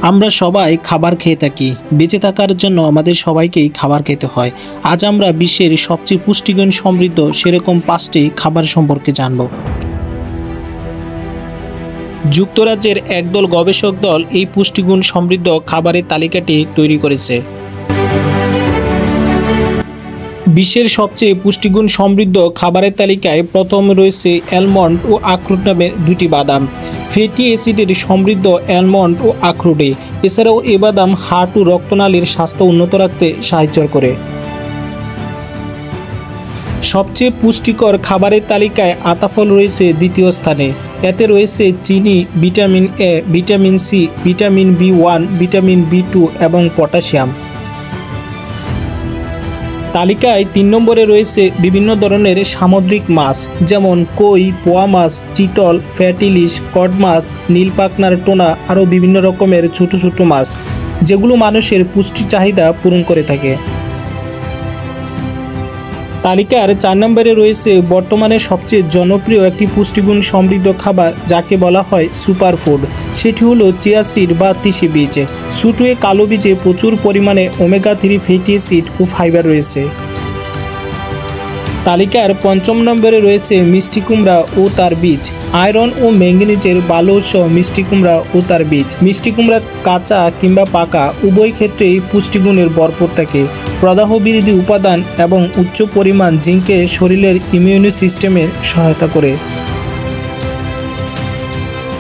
আমরা সবাই খাবার খেয়ে থাকি। বেঁচে থাকার জন্য আমাদের সবাইকেই খাবার খেতে হয়। আজ আমরা বিশ্বের সবচেয়ে পুষ্টিগুণ সমৃদ্ধ সেরকম 5টি খাবার সম্পর্কে জানব। যুক্তরাজ্যের একদল গবেষক দল এই পুষ্টিগুণ সমৃদ্ধ খাবারের তালিকাটি তৈরি করেছে। বিশ্বের সবচেয়ে পুষ্টিগুণ সমৃদ্ধ খাবারের তালিকায় প্রথম রয়েছে অ্যালমন্ড ও আখরোট নামের দুটি বাদাম। ফ্যাটি অ্যাসিডের সমৃদ্ধ অ্যালমন্ড ও আখরোটে। এছাড়াও এ বাদাম হার্ট ও রক্তনালীর স্বাস্থ্য উন্নত রাখতে সাহায্য করে। সবচেয়ে পুষ্টিকর খাবারের তালিকায় আতাফল রয়েছে দ্বিতীয় স্থানে। এতে রয়েছে চিনি, vitamin A, vitamin C, vitamin বি1, ভিটামিন বি2 এবং পটাশিয়াম। তালিকায় 3 নম্বরে রয়েছে বিভিন্ন ধরনের সামুদ্রিক মাছ, যেমন কই, পোয়া মাছ, চিতল, ফ্যাট ইলিশ, কড মাছ, নীল পাখনার টোনা, আরও বিভিন্ন রকমের ছোট ছোট মাছ, যেগুলো মানুষের পুষ্টি চাহিদা পূরণ করে থাকে। তালিকার 4 নম্বরে রয়েছে বর্তমানে সবচেয়ে জনপ্রিয় একটি পুষ্টিগুণ সমৃদ্ধ খাবার, যাকে বলা হয় সুপারফুড। সেটি হলো চিয়া সিড বা তিসি বীজ। ছোটো কালো বীজে প্রচুর পরিমাণে ওমেগা-3 ফ্যাটি অ্যাসিড ও ফাইবার রয়েছে। তালিকার 5ম নম্বরে রয়েছে মিষ্টি কুমড়া ও তার বীজ। আয়রন ও ম্যাঙ্গানিজের ভালো উৎস মিষ্টি কুমড়া ও তার বীজ। মিষ্টি কুমড়া কাঁচা কিংবা পাকা উভয় ক্ষেত্রেই পুষ্টিগুণের ভরপুর থাকে। প্রদাহ বিরোধী উপাদান এবং উচ্চ পরিমাণ জিঙ্কে শরীরের ইমিউনি সিস্টেমে সহায়তা করে।